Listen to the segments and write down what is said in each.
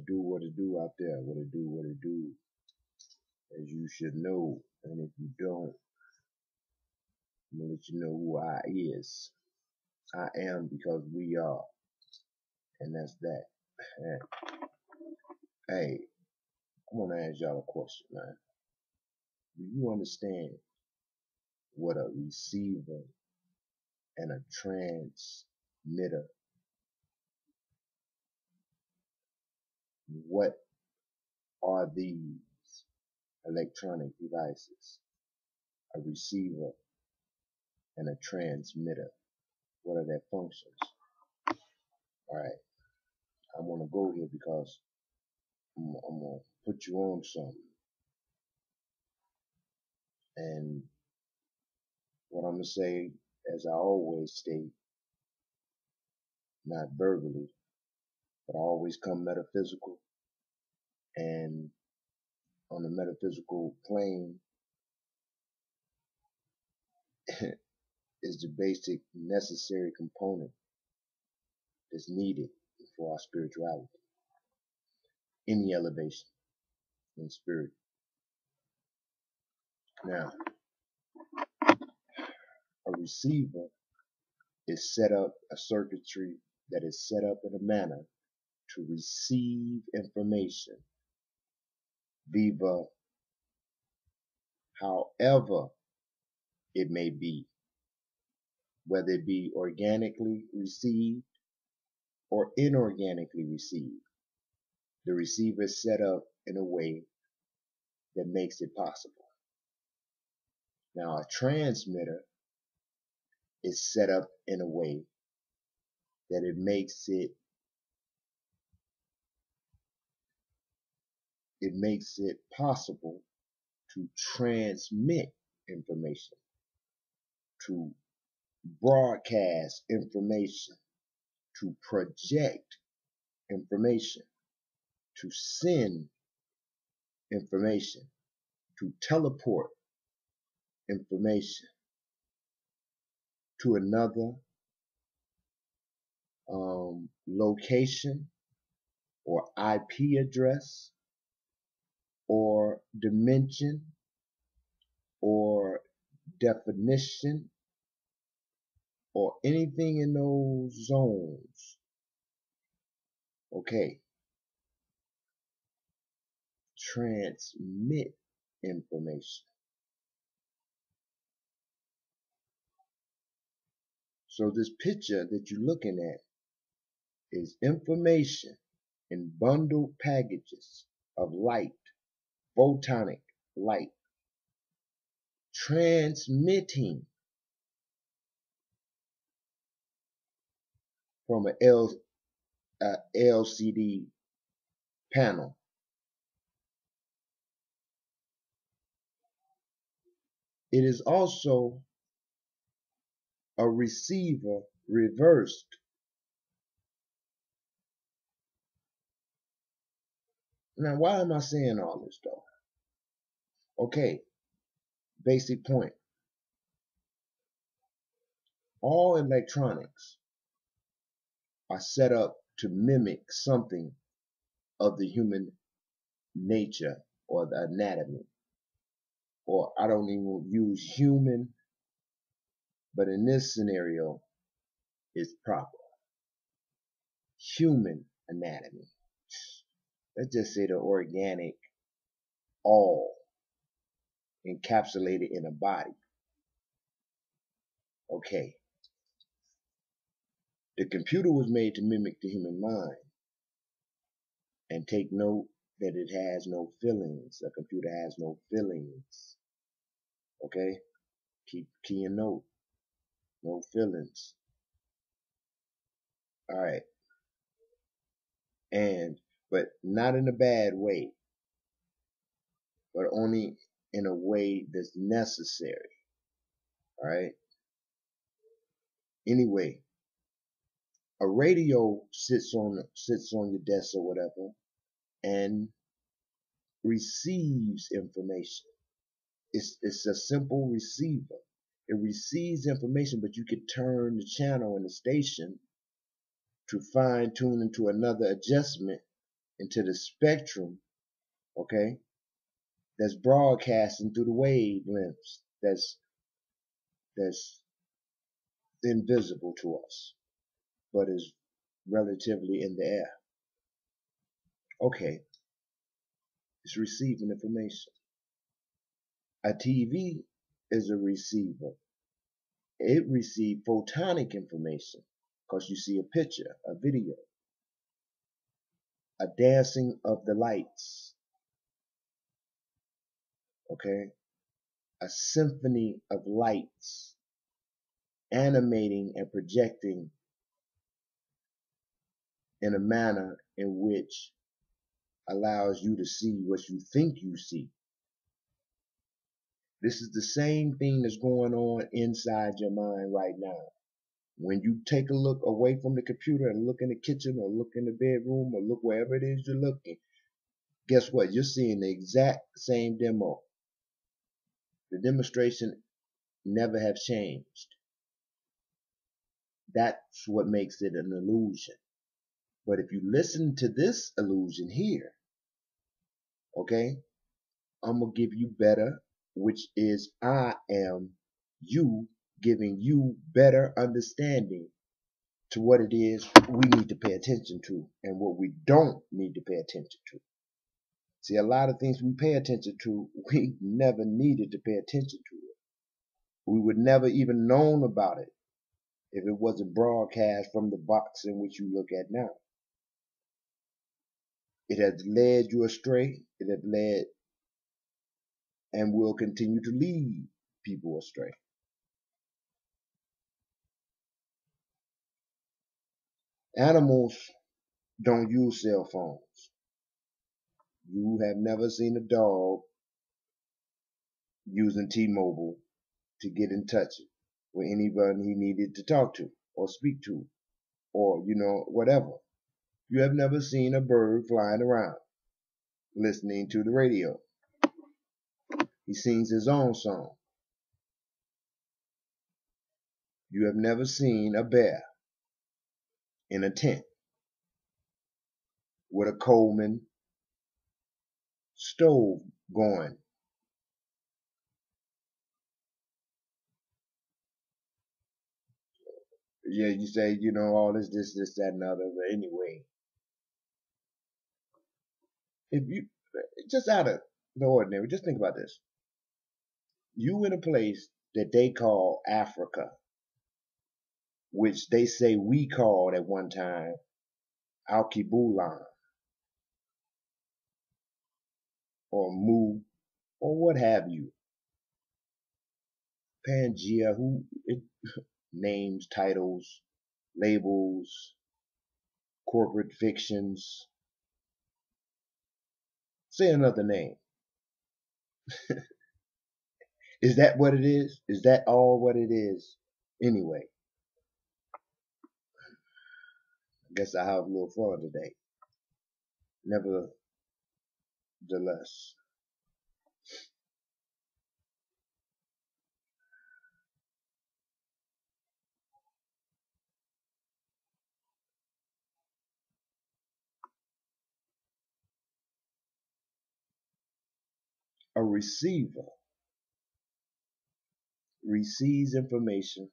what it do out there, what it do, as you should know. And if you don't, I'm gonna let you know who I is. I am because we are, and that's that. And, hey, I wanna ask y'all a question, man. Do you understand what a receiver and a transmitter, what are these electronic devices? A receiver and a transmitter. What are their functions? Alright, I want to go here because I'm going to put you on something. And what I'm going to say, as I always state, not verbally, but I always come metaphysical. And on the metaphysical plane is the basic necessary component that's needed for our spirituality. Any elevation in spirit. Now, a receiver is set up, a circuitry that is set up in a manner to receive information, viva, however it may be, whether it be organically received or inorganically received. The receiver is set up in a way that makes it possible. Now, a transmitter is set up in a way that it makes it possible to transmit information, to broadcast information, to project information, to send information, to teleport information to another location or IP address or dimension or definition or anything in those zones. Okay. Transmit information. So this picture that you're looking at is information in bundled packages of light, photonic light, transmitting from an LCD panel. It is also a receiver reversed. Now, why am I saying all this though? Okay, basic point. All electronics are set up to mimic something of the human nature or the anatomy. Or I don't even use human, but in this scenario, it's proper. Human anatomy. Let's just say the organic all encapsulated in a body. Okay. The computer was made to mimic the human mind. And take note that it has no feelings. A computer has no feelings. Okay? Keep key and note. No feelings. Alright. But not in a bad way. But only in a way that's necessary. Alright? Anyway, a radio sits on your desk or whatever and receives information. It's a simple receiver. It receives information, but you can turn the channel and the station to fine tune into another adjustment into the spectrum, okay, that's broadcasting through the wavelengths that's invisible to us, but is relatively in the air. Okay, it's receiving information. A TV is a receiver. It receives photonic information because you see a picture, a video, a dancing of the lights, okay, a symphony of lights animating and projecting in a manner in which allows you to see what you think you see. This is the same thing that's going on inside your mind right now. When you take a look away from the computer and look in the kitchen or look in the bedroom or look wherever it is you're looking, guess what? You're seeing the exact same demo. The demonstration never have changed. That's what makes it an illusion. But if you listen to this illusion here, okay, I'm going to give you better, which is I am you giving you better understanding to what it is we need to pay attention to and what we don't need to pay attention to. See, a lot of things we pay attention to, we never needed to pay attention to it. We would never even known about it if it wasn't broadcast from the box in which you look at now. It has led you astray. It has led and will continue to lead people astray. Animals don't use cell phones. You have never seen a dog using T-Mobile to get in touch with anyone he needed to talk to or speak to or, whatever. You have never seen a bird flying around listening to the radio. He sings his own song. You have never seen a bear in a tent with a Coleman stove going. Yeah, you say, all this, that, and other. But anyway, if you just out of the ordinary, just think about this. You in a place that they call Africa, which they say we called at one time Alkebulan or Mu or what have you. Pangea, names, titles, labels, corporate fictions. Say another name. Is that what it is? Is that all what it is? Anyway, I guess I have a little fun today. Nevertheless, a receiver receives information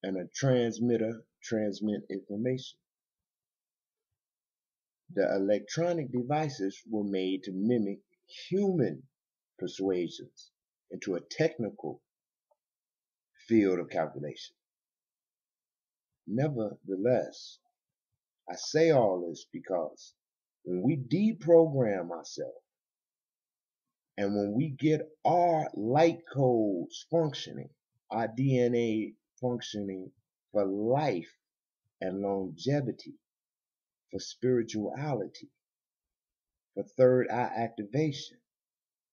and a transmitter transmits information. The electronic devices were made to mimic human persuasions into a technical field of calculation. Nevertheless, I say all this because when we deprogram ourselves and when we get our light codes functioning, our DNA functioning for life and longevity, for spirituality, for third eye activation,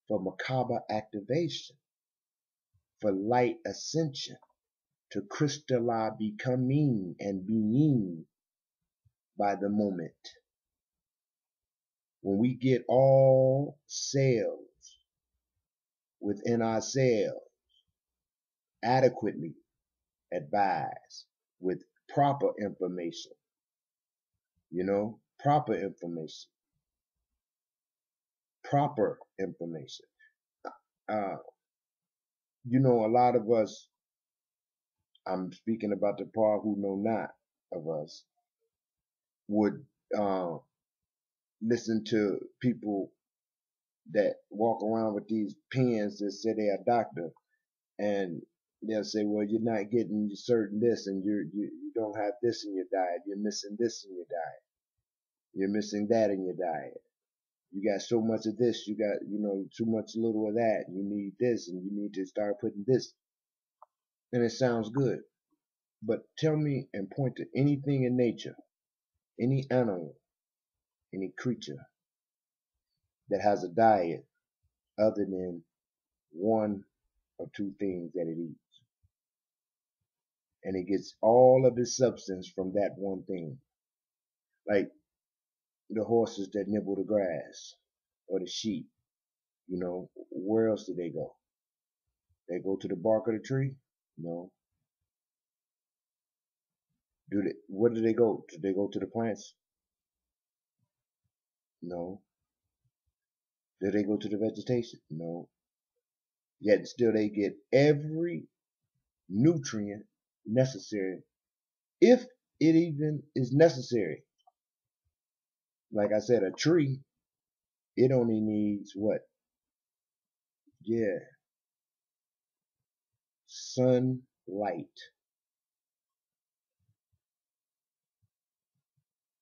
for macabre activation, for light ascension, to crystallize becoming and being by the moment. When we get all cells within our cells adequately advised with proper information proper information, proper information. Uh, a lot of us, I'm speaking about the part who know not of us, would uh, listen to people that walk around with these pens that say they're a doctor, and they'll say, well, you're not getting certain this, and you don't have this in your diet, you're missing this in your diet, you're missing that in your diet, you got so much of this, you got too much little of that, you need this, and you need to start putting this. And it sounds good, but tell me and point to anything in nature, any animal, any creature that has a diet other than one or two things that it eats, and it gets all of its substance from that one thing. Like the horses that nibble the grass, or the sheep, where else do they go? They go to the bark of the tree? No. Where do they go? Do they go to the plants? No. Do they go to the vegetation? No. Yet still they get every nutrient necessary, if it even is necessary. Like I said, a tree, it only needs what? Yeah, sunlight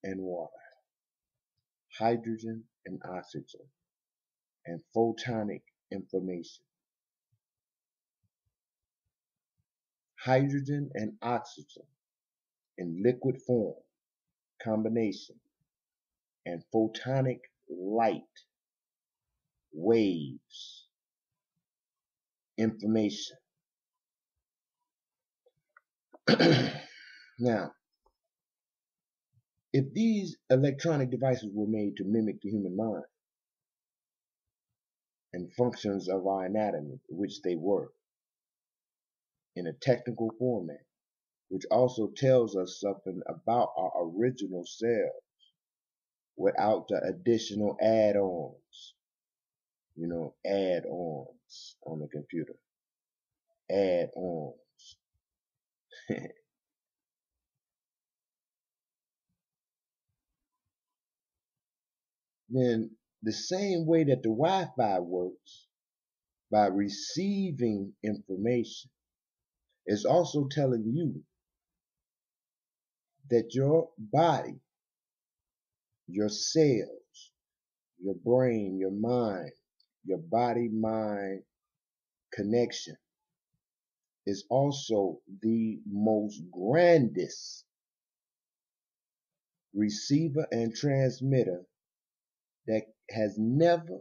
and water, hydrogen and oxygen, and photonic information. Hydrogen and oxygen in liquid form, combination, and photonic light, waves, information. Now, if these electronic devices were made to mimic the human mind and functions of our anatomy, which they were, in a technical format, which also tells us something about our original cell without the additional add-ons, add-ons on the computer, add-ons. Then the same way that the Wi-Fi works by receiving information, is also telling you that your body, your cells, your brain, your mind, your body-mind connection is also the most grandest receiver and transmitter that has never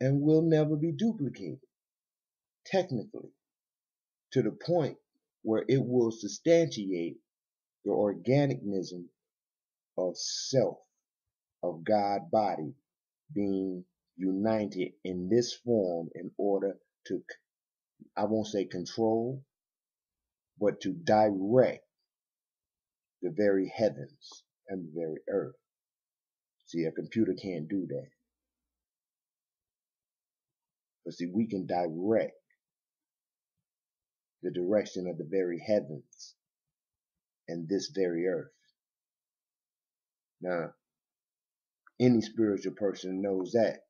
and will never be duplicated, technically, to the point where it will substantiate the organicism of self, of God body being united in this form in order to, I won't say control, but to direct the very heavens and the very earth. See, a computer can't do that. But see, we can direct the direction of the very heavens and this very earth. Now, any spiritual person knows that.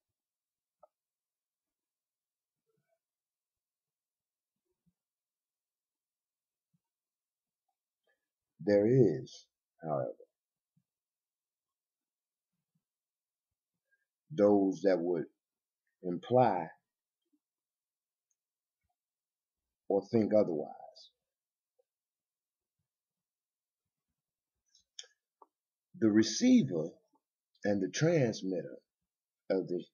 There is, however, those that would imply or think otherwise. The receiver and the transmitter of the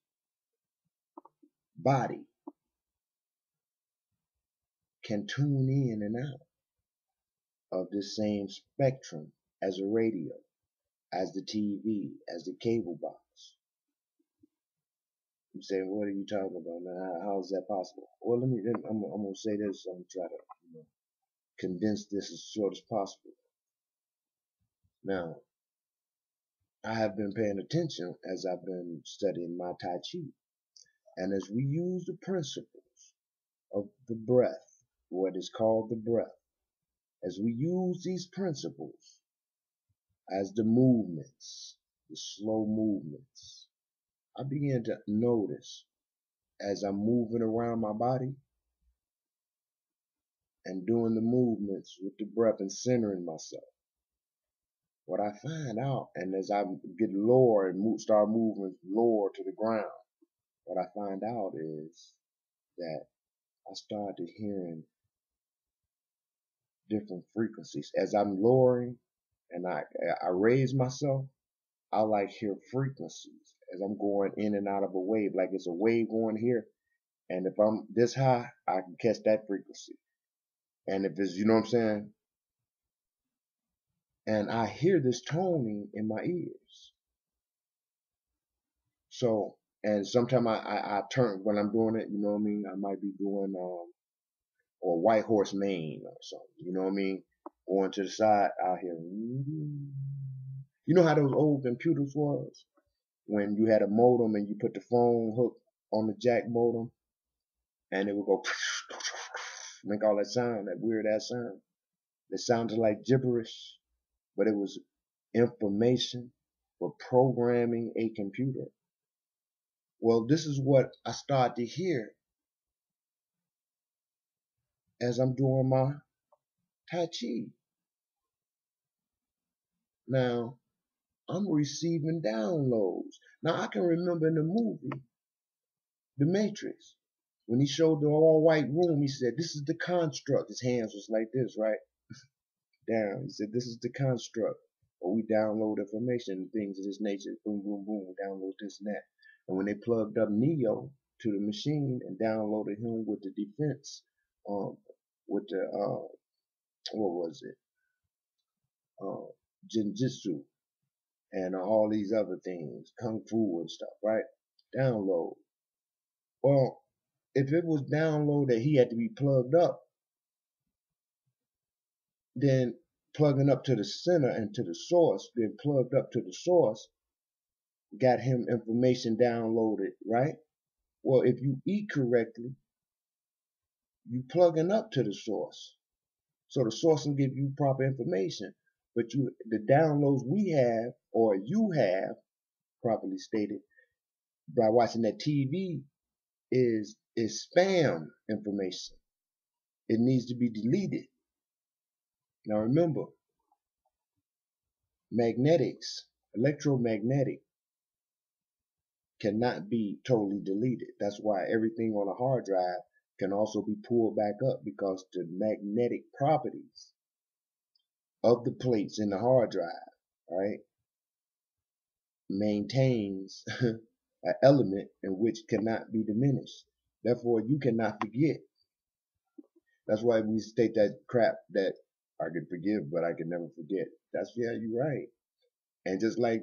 body can tune in and out of the same spectrum as a radio, as the TV, as the cable box. I'm saying, what are you talking about, man? How is that possible? Well, I'm going to say this. I'm going to try to condense this as short as possible. Now, I have been paying attention as I've been studying my Tai Chi. And as we use the principles of the breath, what is called the breath, as we use these principles as the movements, the slow movements, I began to notice as I'm moving around my body and doing the movements with the breath and centering myself. What I find out, and as I get lower and start moving lower to the ground, what I find out is that I started hearing different frequencies. As I'm lowering and I raise myself, I like hear frequencies as I'm going in and out of a wave, like it's a wave going here. And if I'm this high, I can catch that frequency. And if it's, you know what I'm saying? And I hear this toning in my ears. So, and sometimes I turn when I'm doing it, you know what I mean? I might be doing, or White Horse Main or something, you know what I mean? Going to the side, I'll hear, you know how those old computers was? When you had a modem and you put the phone hook on the jack modem and it would go, make all that sound, that weird ass sound. It sounded like gibberish, but it was information for programming a computer. Well, this is what I start to hear as I'm doing my Tai Chi. Now, I'm receiving downloads. Now, I can remember in the movie, The Matrix, when he showed the all white room, he said, this is the construct. His hands was like this, right? Down. He said, this is the construct. Or we download information and things of this nature. Boom, boom, boom. Download this and that. And when they plugged up Neo to the machine and downloaded him with the defense, with the, what was it? Jinjitsu and all these other things, Kung Fu and stuff, right? Download. Well, if it was download that he had to be plugged up, then plugging up to the center and to the source, being plugged up to the source, got him information downloaded, right? Well, if you eat correctly, you plugging up to the source. So the source will give you proper information. But the downloads we have, or you have, properly stated, by watching that TV is spam information. It needs to be deleted. Now remember, magnetics, electromagnetic, cannot be totally deleted. That's why everything on a hard drive can also be pulled back up, because the magnetic properties of the plates in the hard drive, right, maintains an element in which cannot be diminished. Therefore, you cannot forget. That's why we state that crap that I can forgive, but I can never forget. That's, yeah, you're right. And just like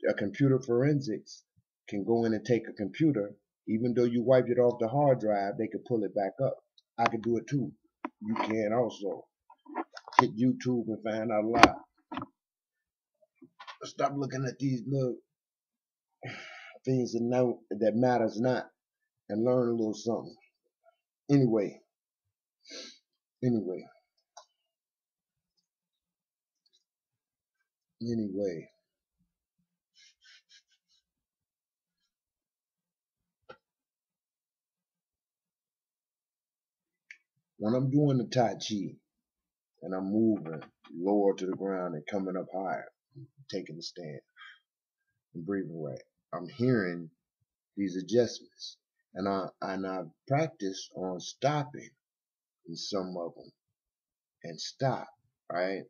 a computer forensics can go in and take a computer, even though you wiped it off the hard drive, they could pull it back up. I could do it too. You can also. Hit YouTube and find out a lot. Stop looking at these little things that matters not, and learn a little something. Anyway, anyway, anyway. When I'm doing the Tai Chi and I'm moving lower to the ground and coming up higher, taking the stand and breathing right, I'm hearing these adjustments, and I practice on stopping in some of them and stop, right?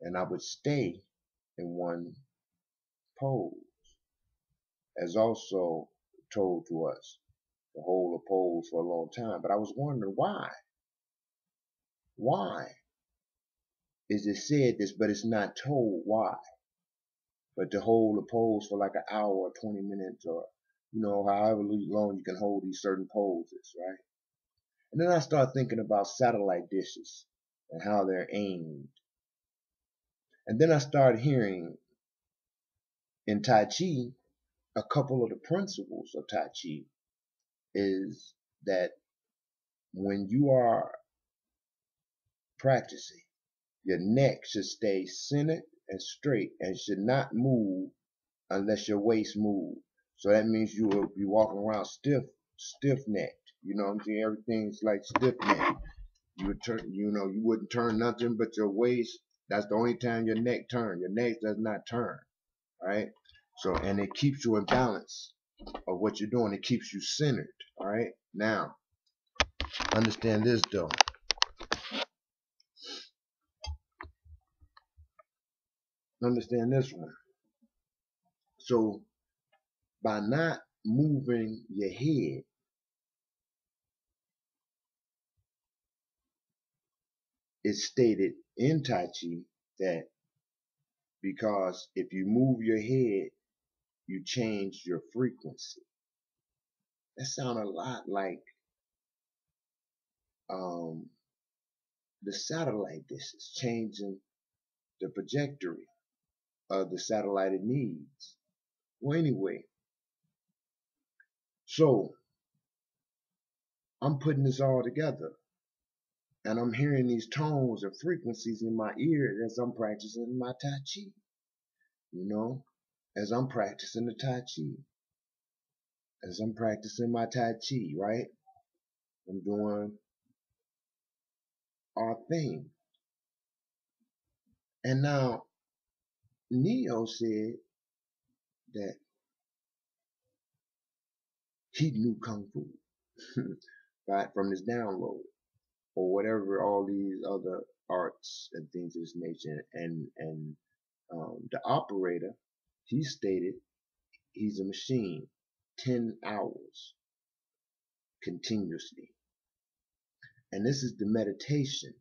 And I would stay in one pose, as also told to us to hold a pose for a long time. But I was wondering why. Why is it said this, but it's not told why? But to hold a pose for like an hour or 20 minutes, or however long you can hold these certain poses, right? And then I start thinking about satellite dishes and how they're aimed. And then I start hearing In Tai Chi, a couple of the principles of Tai Chi is that when you are practicing, your neck should stay centered and straight and should not move unless your waist moves. So that means you will be walking around stiff necked. You know what I'm saying? Everything's like stiff necked. You would turn, you wouldn't turn nothing but your waist. That's the only time your neck turns. Your neck does not turn, right? So, and it keeps you in balance of what you're doing. It keeps you centered, all right? Now, understand this though. Understand this one. So, by not moving your head, it's stated in Tai Chi that because if you move your head, you change your frequency. That sounds a lot like the satellite dishes changing the trajectory of the satellite it needs. Well, anyway, so I'm putting this all together and I'm hearing these tones and frequencies in my ear as I'm practicing my Tai Chi, as I'm practicing the Tai Chi, as I'm practicing my Tai Chi, right? I'm doing our thing. And now Neo said that he knew Kung Fu right from his download or whatever all these other arts and things of this nature. And the operator, he stated he's a machine, 10 hours continuously. And this is the meditation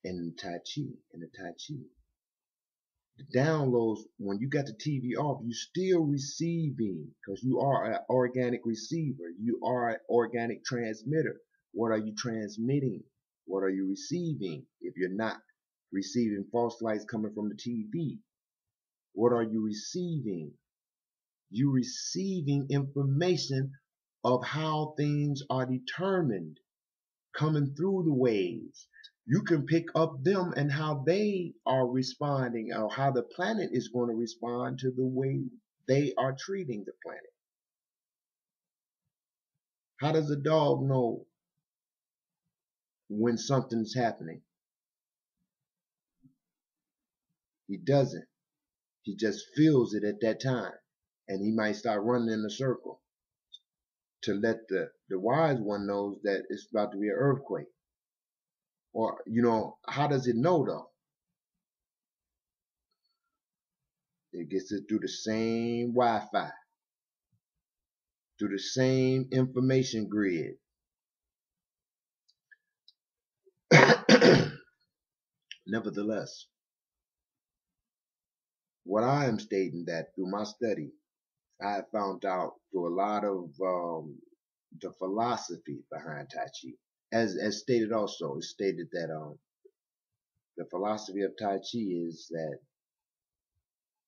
in Tai Chi, in the Tai Chi. The downloads, when you got the TV off, you still receiving because you are an organic receiver. You are an organic transmitter. What are you transmitting? What are you receiving? If you're not receiving false lights coming from the TV, what are you receiving? You're receiving information of how things are determined coming through the waves. You can pick up them and how they are responding or how the planet is going to respond to the way they are treating the planet. How does a dog know when something's happening? He doesn't. He just feels it at that time. And he might start running in a circle to let the wise one knows that it's about to be an earthquake. Or, how does it know though? It gets it through the same Wi-Fi, through the same information grid. Nevertheless, what I am stating that through my study, I have found out through a lot of the philosophy behind Tai Chi. As stated also, it's stated that the philosophy of Tai Chi is that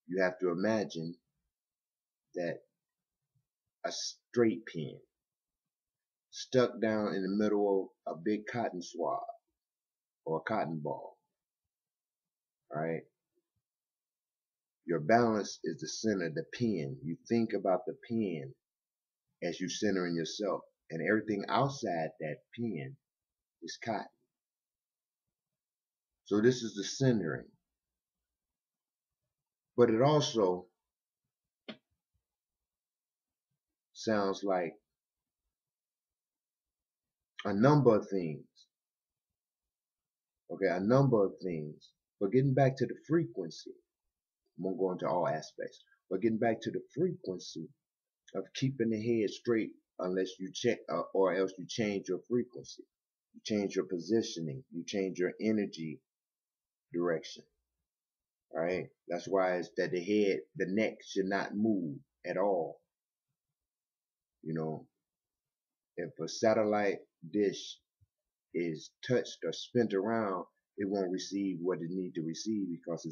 you have to imagine that a straight pin stuck down in the middle of a big cotton swab or a cotton ball, right? Your balance is the center, the pin. You think about the pin as you center in yourself, and everything outside that pin is cotton. So this is the centering. But it also sounds like a number of things. Okay, a number of things. But getting back to the frequency, I won't go into all aspects, but getting back to the frequency of keeping the head straight unless you check or else you change your frequency. You change your positioning. You change your energy direction. Right? That's why it's that the neck should not move at all. If a satellite dish is touched or spent around, it won't receive what it needs to receive because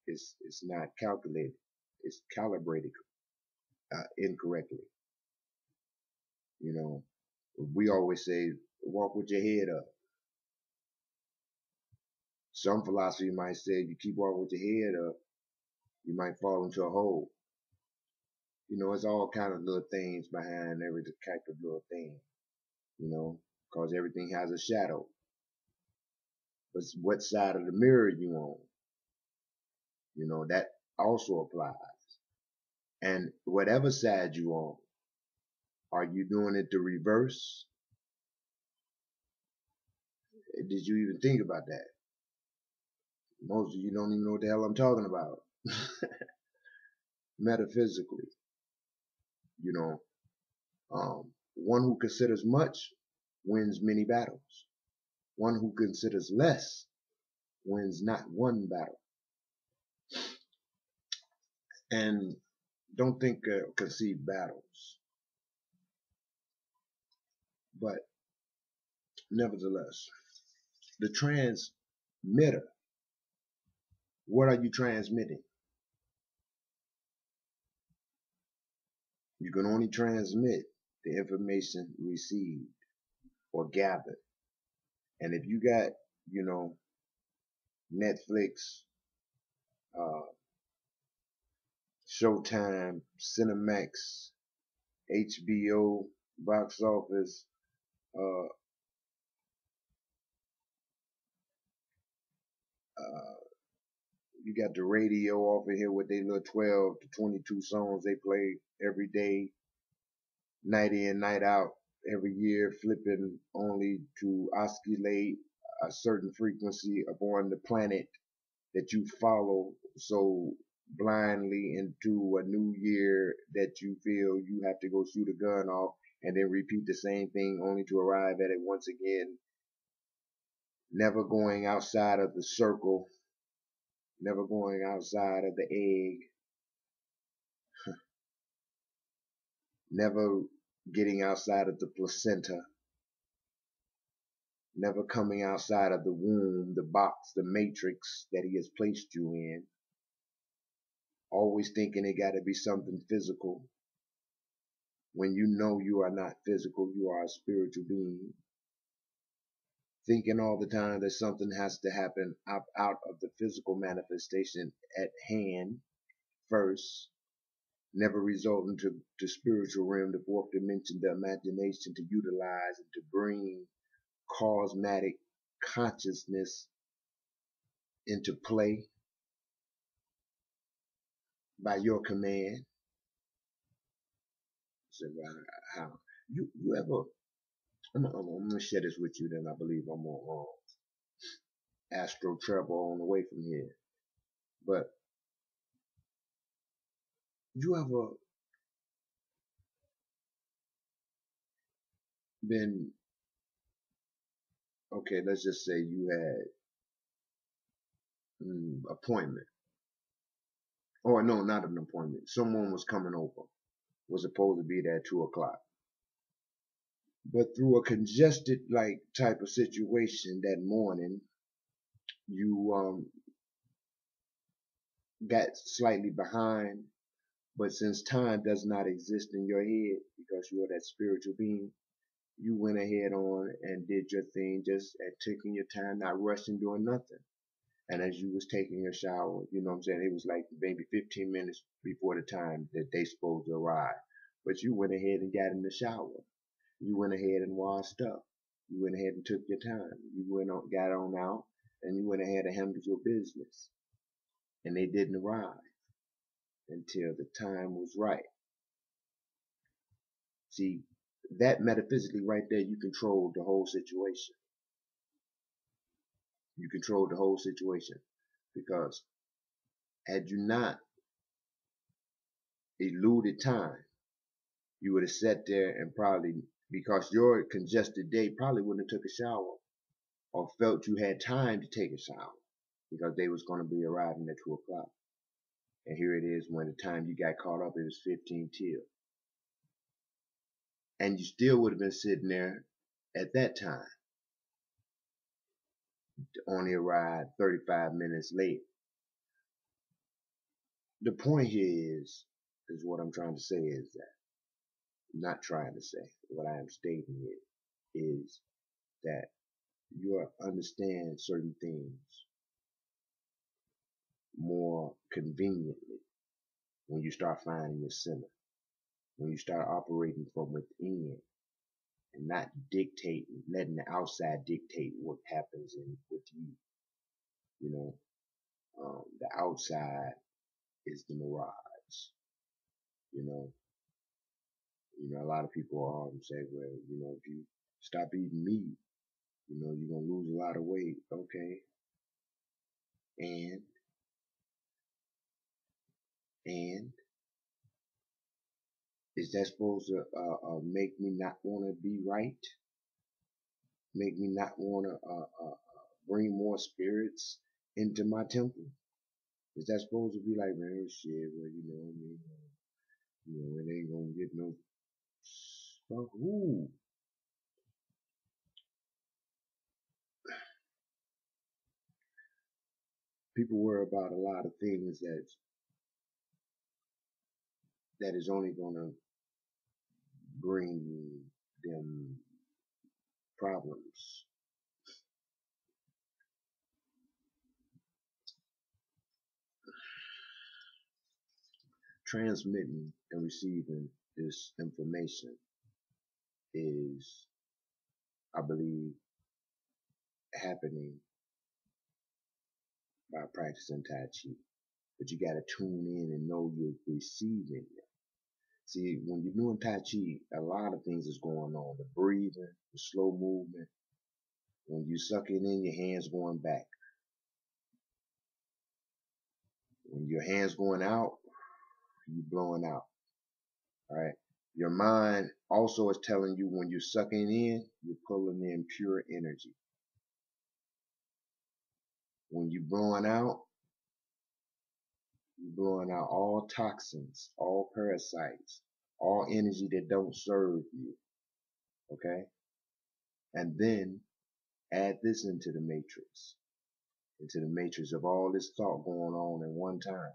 it's not calculated. it's calibrated incorrectly. You know, we always say, walk with your head up. Some philosophy might say, you keep walking with your head up, you might fall into a hole. You know, it's all kind of little things behind every type of little thing. You know, because everything has a shadow. But what side of the mirror you on? You know, that also applies. And whatever side you on, are you doing it the reverse? Did you even think about that? Most of you don't even know what the hell I'm talking about. Metaphysically, you know, one who considers much wins many battles. One who considers less wins not one battle. And don't think conceive battles, but nevertheless, the transmitter, what are you transmitting? You can only transmit the information received or gathered. And if you got, you know, Netflix, uh, Showtime, Cinemax, HBO, box office, uh, uh, you got the radio off of here with their little 12 to 22 songs they play every day, night in, night out, every year, flipping only to oscillate a certain frequency upon the planet that you follow so blindly into a new year that you feel you have to go shoot a gun off and then repeat the same thing only to arrive at it once again, never going outside of the circle, never going outside of the egg, never getting outside of the placenta, never coming outside of the womb, the box, the matrix that he has placed you in, always thinking it got to be something physical, when you know you are not physical, you are a spiritual being, thinking all the time that something has to happen out of the physical manifestation at hand first, never resulting to the spiritual realm, the fourth dimension, the imagination to utilize and to bring cosmetic consciousness into play by your command. So how you ever? I'm gonna share this with you. Then I believe I'm gonna astro travel on the way from here. But you ever been okay? Let's just say you had appointment, or no, not an appointment. Someone was coming over, was supposed to be there at 2 o'clock. But through a congested like type of situation that morning, you got slightly behind. But since time does not exist in your head because you are that spiritual being, you went ahead on and did your thing, just at taking your time, not rushing, doing nothing. And as you was taking your shower, you know what I'm saying, it was like maybe 15 minutes before the time that they supposed to arrive. But you went ahead and got in the shower. You went ahead and washed up. You went ahead and took your time. You went on, got on out, and you went ahead and handled your business. And they didn't arrive until the time was right. See, that metaphysically right there, you control the whole situation. You control the whole situation. Because had you not eluded time, you would have sat there and probably, because your congested day, probably wouldn't have took a shower or felt you had time to take a shower because they was going to be arriving at 2 o'clock. And here it is, when the time you got caught up, it was 15 till. And you still would have been sitting there at that time, only arrived 35 minutes late. the point here is what I'm trying to say is that, not trying to say, what I am stating it is that you understand certain things more conveniently when you start finding your center, when you start operating from within and not dictating, letting the outside dictate what happens with you. You know, the outside is the mirage. You know, a lot of people say, well, if you stop eating meat, you're gonna lose a lot of weight. Okay, and is that supposed to make me not want to be right? Make me not want to bring more spirits into my temple? Is that supposed to be like, man, shit, well, it ain't gonna get no fuck who? People worry about a lot of things that is only gonna bring them problems. Transmitting and receiving this information is, I believe, happening by practicing Tai Chi. But you gotta tune in and know you're receiving it. See, when you're doing Tai Chi, a lot of things is going on. The breathing, the slow movement. When you sucking in, your hands going back. When your hands going out, you blowing out. All right. Your mind also is telling you when you're sucking in, you're pulling in pure energy. When you're blowing out all toxins, all parasites, all energy that don't serve you. Okay? And then add this into the matrix of all this thought going on at one time.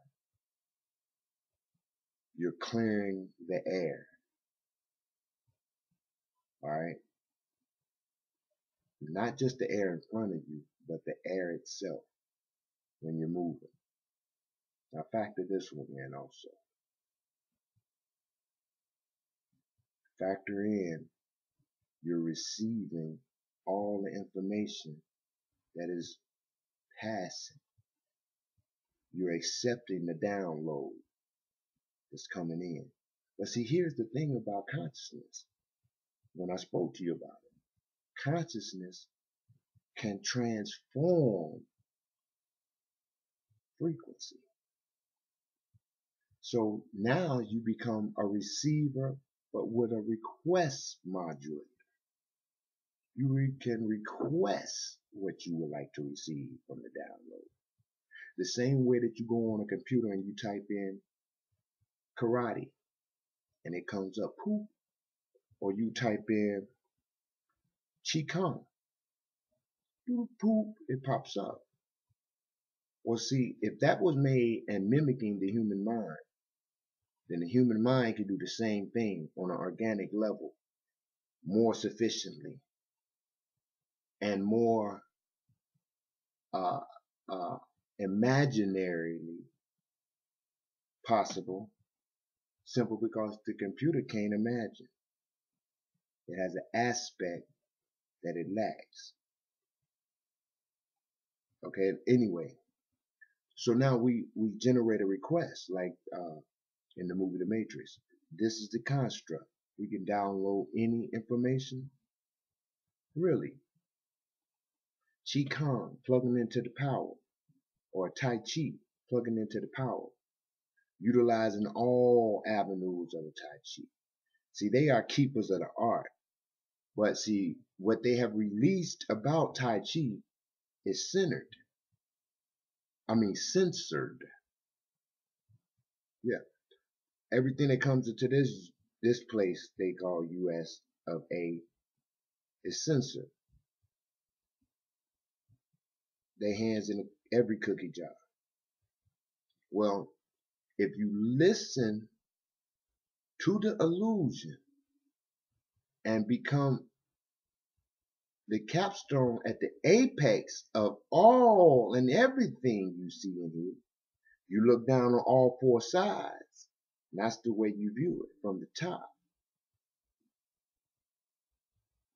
You're clearing the air. All right? Not just the air in front of you, but the air itself when you're moving. Now factor this one in also. Factor in you're receiving all the information that is passing. You're accepting the download that's coming in. But see, here's the thing about consciousness. When I spoke to you about it, consciousness can transform frequency. So now you become a receiver, but with a request modulator. You can request what you would like to receive from the download. The same way that you go on a computer and you type in karate and it comes up poop, or you type in qigong, poop, it pops up. Well, see, if that was made and mimicking the human mind, then the human mind could do the same thing on an organic level more sufficiently and more imaginarily possible, simple because the computer can't imagine. It has an aspect that it lacks. Okay, anyway, so now we generate a request like in the movie The Matrix. This is the construct. We can download any information. Really. Qigong, plugging into the power. Or Tai Chi, plugging into the power. Utilizing all avenues of the Tai Chi. See, they are keepers of the art. But see, what they have released about Tai Chi is censored. Yeah. Everything that comes into this place they call US of A is censored. Their hands in every cookie jar. Well, if you listen to the illusion and become the capstone at the apex of all and everything you see in here, you look down on all four sides. And that's the way you view it, from the top.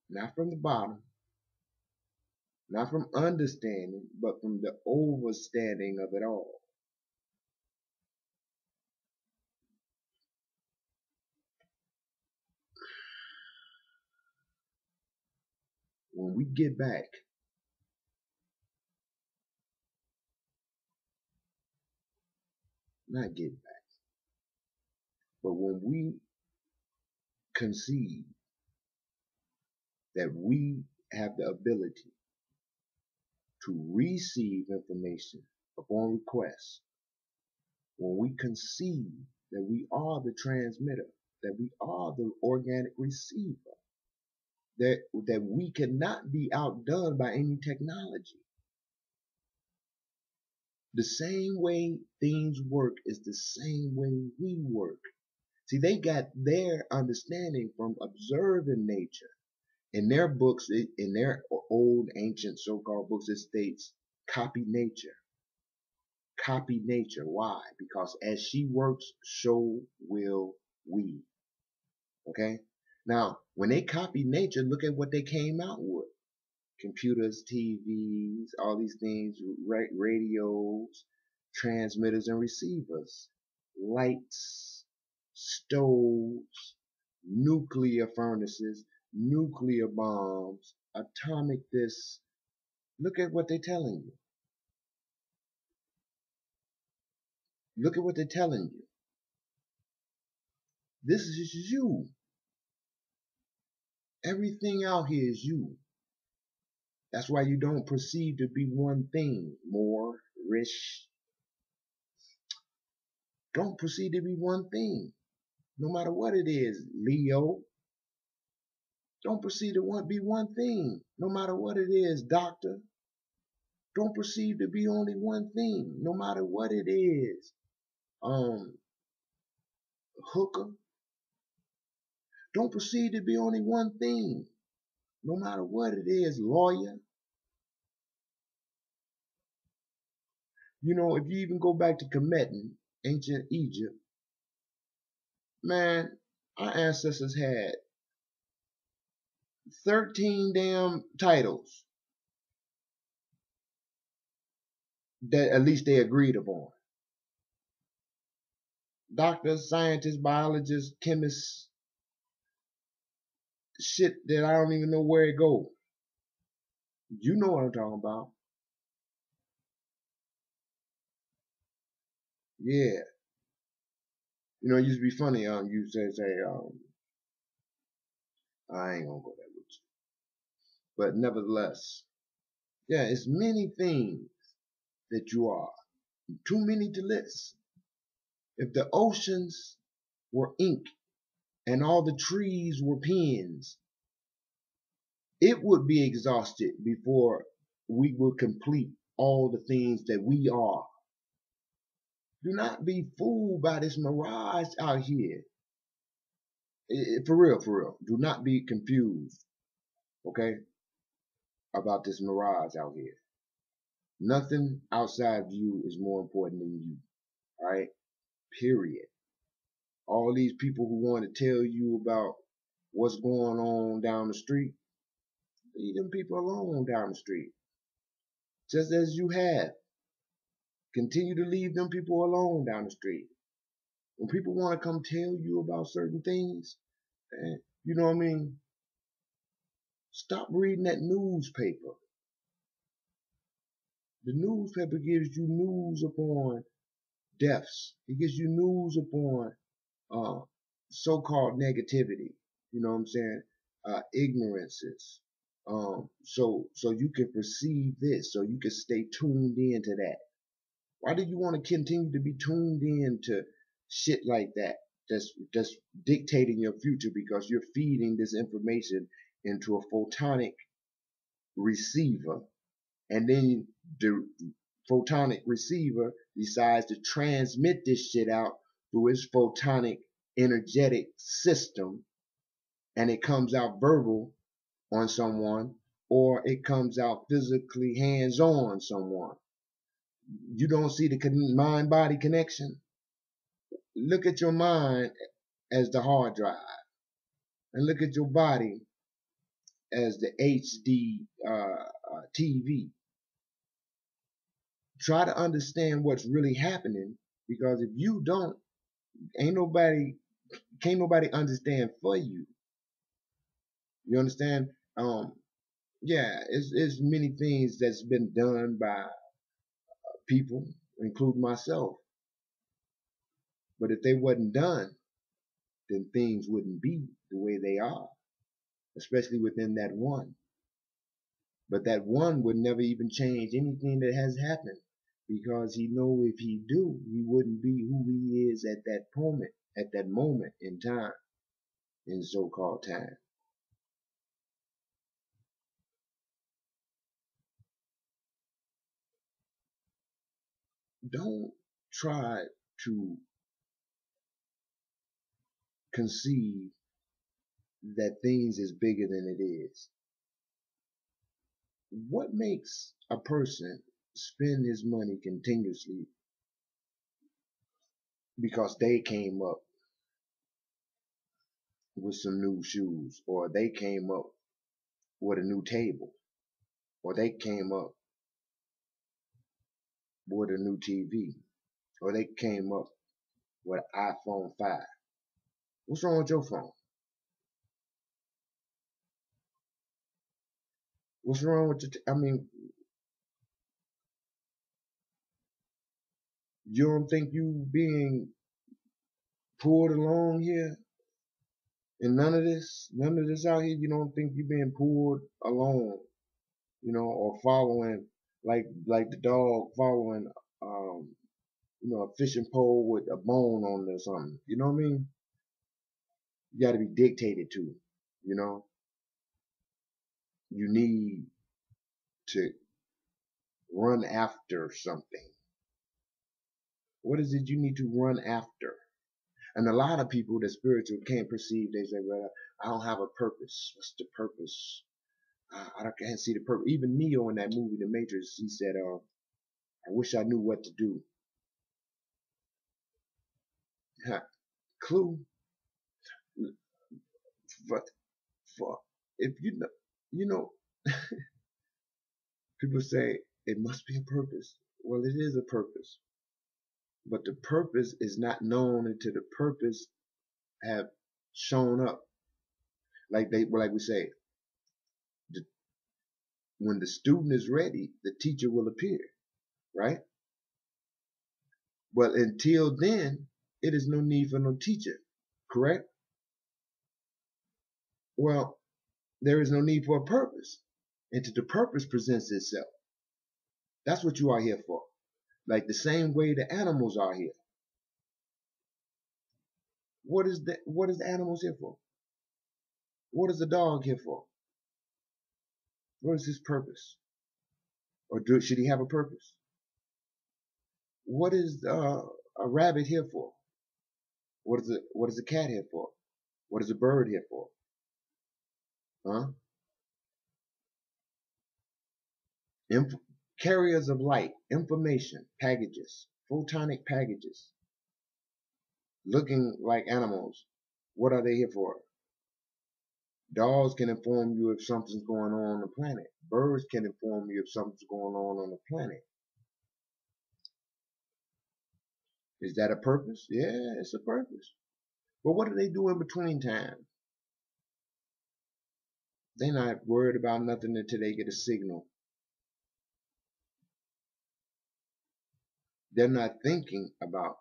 Not from the bottom, not from understanding, but from the overstanding of it all. When we get back, not get back, but when we conceive that we have the ability to receive information upon request, when we conceive that we are the transmitter, that we are the organic receiver, that we cannot be outdone by any technology. The same way things work is the same way we work. See, they got their understanding from observing nature. In their books, in their old ancient so-called books, it states, copy nature. Copy nature. Why? Because as she works, so will we. Okay? Now, when they copy nature, look at what they came out with. Computers, TVs, all these things, radios, transmitters and receivers, lights, stoves, nuclear furnaces, nuclear bombs, atomic this. Look at what they're telling you. Look at what they're telling you. This is you. Everything out here is you. That's why you don't perceive to be one thing. More, rich. Don't perceive to be one thing. No matter what it is, Leo. Don't perceive to be one thing. No matter what it is, doctor. Don't perceive to be only one thing. No matter what it is. Hooker. Don't perceive to be only one thing. No matter what it is, lawyer. You know, if you even go back to Kemetic, ancient Egypt, man, our ancestors had 13 damn titles that at least they agreed upon. Doctors, scientists, biologists, chemists, shit that I don't even know where it go. You know what I'm talking about. Yeah. You know, it used to be funny, you say, I ain't gonna go there with you. But nevertheless, yeah, it's many things that you are. Too many to list. If the oceans were ink and all the trees were pens, it would be exhausted before we would complete all the things that we are. Do not be fooled by this mirage out here. For real, for real. Do not be confused, okay, about this mirage out here. Nothing outside of you is more important than you, all right? Period. All these people who want to tell you about what's going on down the street, leave them people alone down the street. Just as you have. Continue to leave them people alone down the street. When people want to come tell you about certain things, you know what I mean? Stop reading that newspaper. The newspaper gives you news upon deaths. It gives you news upon so-called negativity. You know what I'm saying? Ignorances. So you can perceive this, so you can stay tuned into that. Why do you want to continue to be tuned in to shit like that? That's dictating your future because you're feeding this information into a photonic receiver, and then photonic receiver decides to transmit this shit out through its photonic energetic system, and it comes out verbal on someone, or it comes out physically hands-on someone. You don't see the mind-body connection? Look at your mind as the hard drive, and look at your body as the HD TV. Try to understand what's really happening, because if you don't, can't nobody understand for you. You understand? Yeah, it's many things that's been done by people, including myself. But if they wasn't done, then things wouldn't be the way they are, especially within that one. But that one would never even change anything that has happened, because he know if he do, he wouldn't be who he is at that moment in time, in so-called time. Don't try to conceive that things is bigger than it is. What makes a person spend his money continuously because they came up with some new shoes, or they came up with a new table, or they came up with a new TV, or they came up with an iPhone 5? What's wrong with your phone? What's wrong with I mean, you don't think you being pulled along here? And none of this out here, you don't think you being pulled along, or following like the dog following a fishing pole with a bone on it or something. You know what I mean? You got to be dictated to. You know, you need to run after something. What is it you need to run after? And a lot of people that spiritual can't perceive. They say, "Well, I don't have a purpose. What's the purpose? I can't see the purpose." Even Neo in that movie, The Matrix, he said, "I wish I knew what to do." Clue. But for if you know, people say it must be a purpose. Well, it is a purpose, but the purpose is not known until the purpose have shown up. Like we say, the, when the student is ready, the teacher will appear, right? But until then, it is no need for no teacher, correct? Well, there is no need for a purpose until the purpose presents itself. That's what you are here for. Like the same way the animals are here. What is the animals here for? What is the dog here for? What is his purpose? Or should he have a purpose? What is a rabbit here for? What is a cat here for? What is a bird here for? Huh? Inf Carriers of light, information, packages, photonic packages, looking like animals. What are they here for? Dogs can inform you if something's going on the planet. Birds can inform you if something's going on the planet. Is that a purpose? Yeah, it's a purpose. But what do they do in between time? They're not worried about nothing until they get a signal. They're not thinking about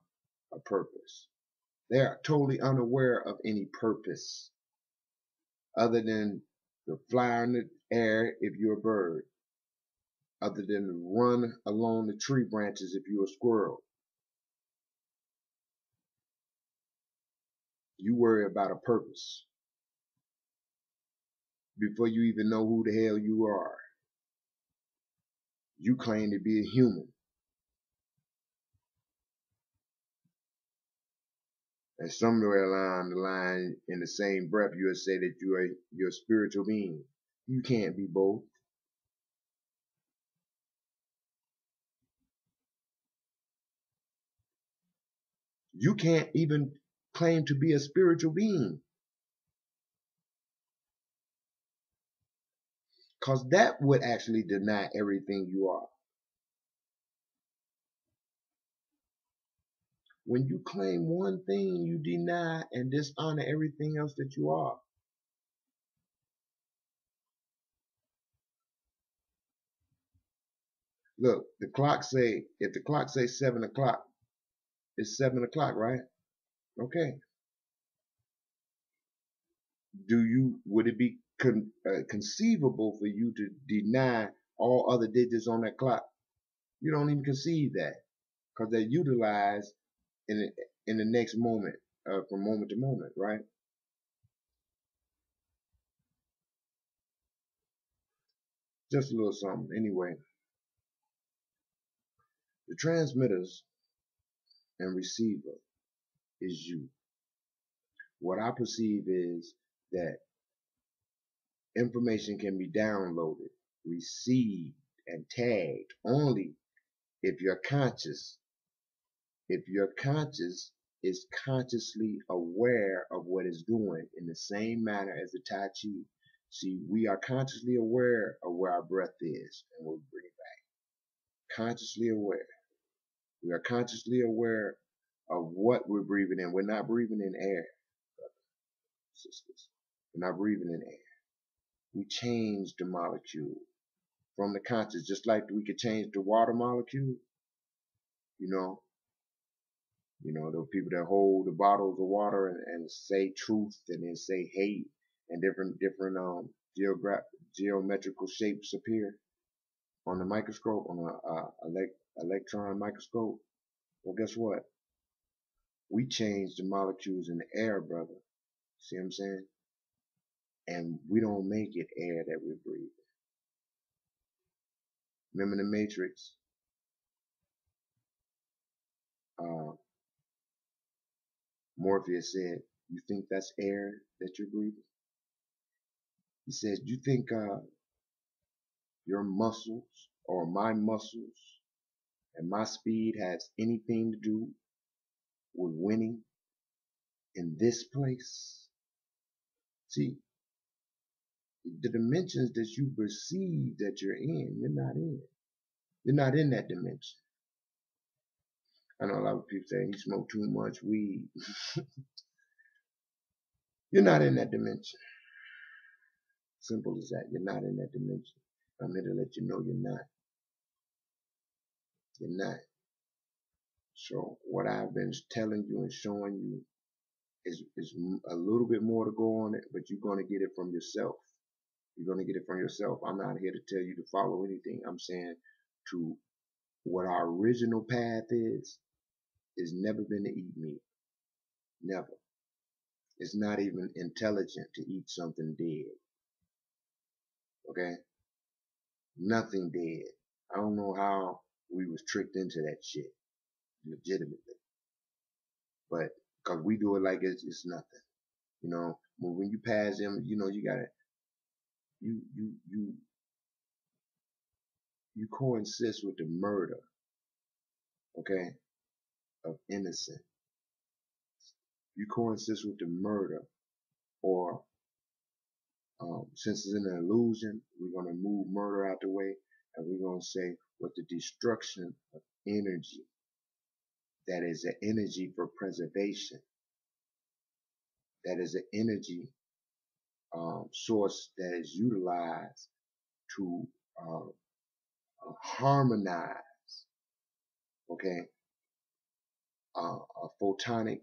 a purpose. They're totally unaware of any purpose other than to fly in the air if you're a bird, other than to run along the tree branches if you're a squirrel. You worry about a purpose before you even know who the hell you are. You claim to be a human. And somewhere along the line, in the same breath, you'll say that you're a spiritual being. You can't be both. You can't even claim to be a spiritual being, because that would actually deny everything you are. When you claim one thing, you deny and dishonor everything else that you are. Look, if the clock say 7 o'clock, it's 7 o'clock, right? Okay. Would it be conceivable for you to deny all other digits on that clock? You don't even conceive that, because they're utilized in the next moment, from moment to moment, right? Just a little something. Anyway, the transmitters and receiver is you. What I perceive is that information can be downloaded, received, and tagged only if you're conscious. If your conscious is consciously aware of what it's doing, in the same manner as the Tai Chi. See, we are consciously aware of where our breath is, and we'll bring it back. Consciously aware. We are consciously aware of what we're breathing in. We're not breathing in air, sisters. We're not breathing in air. We change the molecule from the conscious, just like we could change the water molecule. You know, the people that hold the bottles of water and say truth and then say hate, and different geometrical shapes appear on the microscope, on a electron microscope. Well, guess what? We change the molecules in the air, brother. See what I'm saying? And we don't make it air that we breathe. Remember the Matrix? Morpheus said, "You think that's air that you're breathing?" He said, "You think your muscles or my muscles and my speed has anything to do with winning in this place?" See, the dimensions that you perceive that you're in, you're not in. You're not in that dimension. I know a lot of people say he smoked too much weed. You're not in that dimension. Simple as that. You're not in that dimension. I'm here to let you know you're not. You're not. So what I've been telling you and showing you is a little bit more to go on it, but you're going to get it from yourself. You're going to get it from yourself. I'm not here to tell you to follow anything. I'm saying to what our original path is never been to eat meat. Never. It's not even intelligent to eat something dead. Okay? Nothing dead. I don't know how we was tricked into that shit, legitimately. But because we do it like it's nothing. When you pass them, you gotta you you you you coincide with the murder, okay, of innocent. You coincide with the murder, or since it's an illusion, we're gonna move murder out the way, and we're gonna say with the destruction of energy, that is an energy for preservation, that is an energy source that is utilized to harmonize, okay, a photonic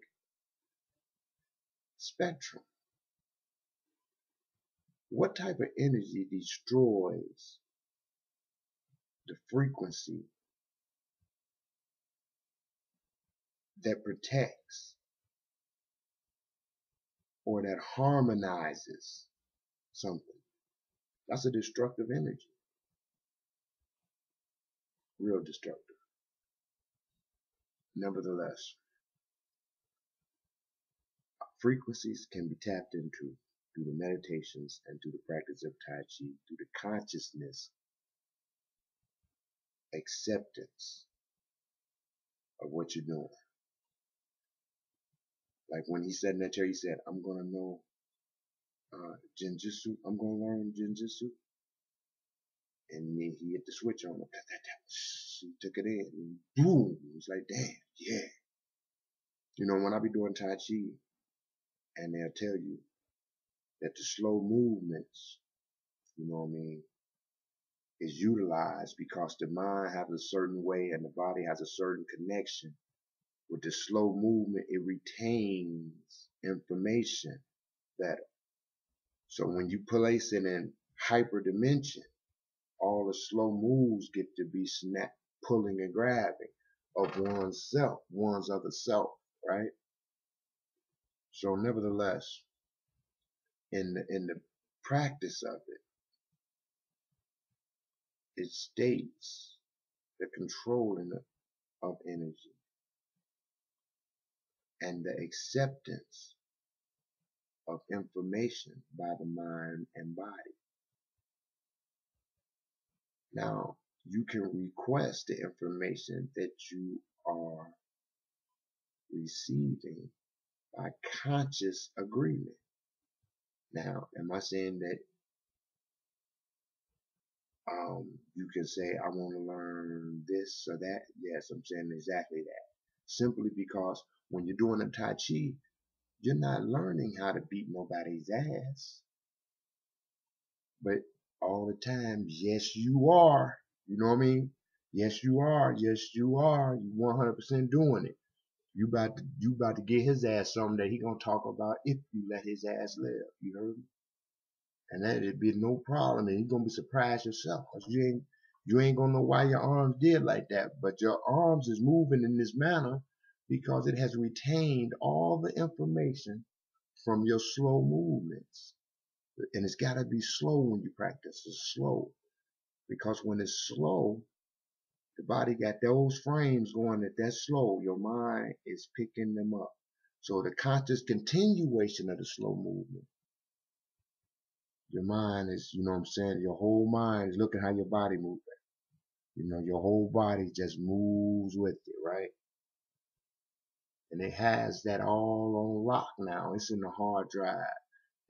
spectrum. What type of energy destroys the frequency that protects or that harmonizes something? That's a destructive energy. Real destructive. Nevertheless, frequencies can be tapped into through the meditations and through the practice of Tai Chi, through the consciousness, acceptance of what you're doing. Like when he sat in that chair, he said, I'm going to know Jinjitsu. I'm going to learn Jinjitsu. And then he hit the switch on him. He took it in. And boom. It was like, damn, yeah. You know, when I be doing Tai Chi, and they'll tell you that the slow movements, you know what I mean, is utilized because the mind has a certain way and the body has a certain connection. With the slow movement, it retains information better. So when you place it in hyperdimension, all the slow moves get to be snap, pulling and grabbing of one's self, one's other self, right? So nevertheless, in the practice of it, it states the controlling of energy and the acceptance of information by the mind and body. Now, you can request the information that you are receiving by conscious agreement. Now, am I saying that you can say, I want to learn this or that? Yes, I'm saying exactly that. Simply because when you're doing a Tai Chi, you're not learning how to beat nobody's ass. But all the time, yes, you are. You know what I mean? Yes, you are. Yes, you are. You 100% doing it. You about to get his ass something that he gonna talk about if you let his ass live. You heard me? And that'd be no problem. And you're gonna be surprised yourself, cause you ain't gonna know why your arms did like that. But your arms is moving in this manner because it has retained all the information from your slow movements. And it's gotta be slow when you practice. It's slow. Because when it's slow, the body got those frames going at that slow. Your mind is picking them up. So the conscious continuation of the slow movement. Your mind is, you know what I'm saying? Your whole mind is looking how your body moves. You know, your whole body just moves with it, right? And it has that all on lock now. It's in the hard drive.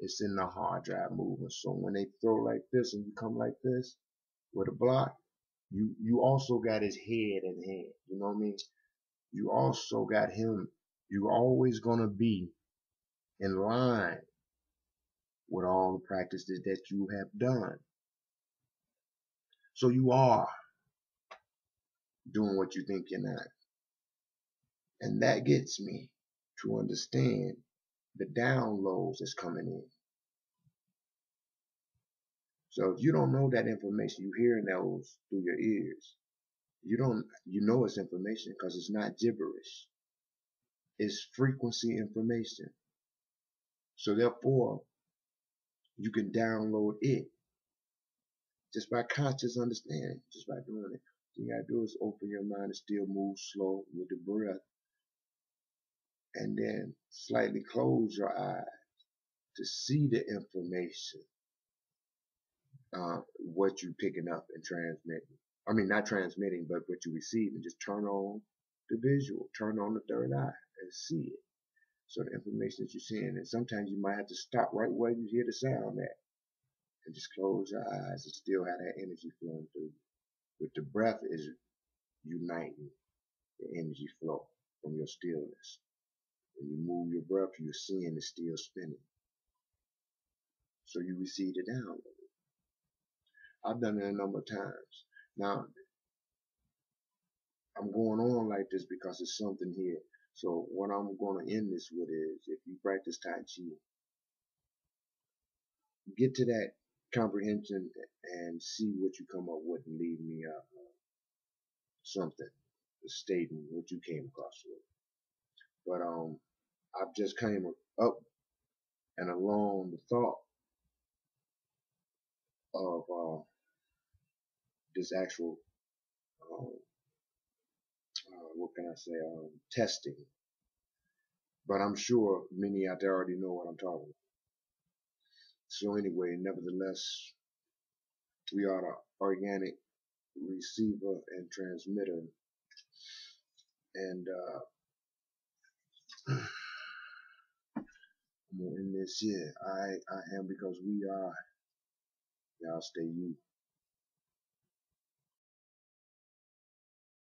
It's in the hard drive movement. So when they throw like this and you come like this with a block, you also got his head in hand. You know what I mean? You also got him. You're always gonna be in line with all the practices that you have done. So you are doing what you think you're not. And that gets me to understand the downloads that's coming in. So if you don't know that information, you hearing those through your ears. You know it's information because it's not gibberish. It's frequency information. So therefore, you can download it just by conscious understanding, just by doing it. All you gotta do is open your mind and still move slow with the breath, and then slightly close your eyes to see the information, what you picking up and transmitting. I mean, not transmitting, but what you receiving. Just turn on the visual, turn on the third eye, and see it. So the information that you're seeing, and sometimes you might have to stop right where you hear the sound at, and just close your eyes and still have that energy flowing through. With the breath is uniting the energy flow from your stillness. When you move your breath, you're seeing it still spinning. So you receive the download. I've done it a number of times. Now, I'm going on like this because it's something here. So what I'm going to end this with is, if you practice Tai Chi, get to that comprehension and see what you come up with and leave me something stating what you came across with. But I've just came up and along the thought of this actual what can I say, testing But I'm sure many out there already know what I'm talking about. So anyway, nevertheless, we are the organic receiver and transmitter, and in this year, I am because we are. Y'all stay you.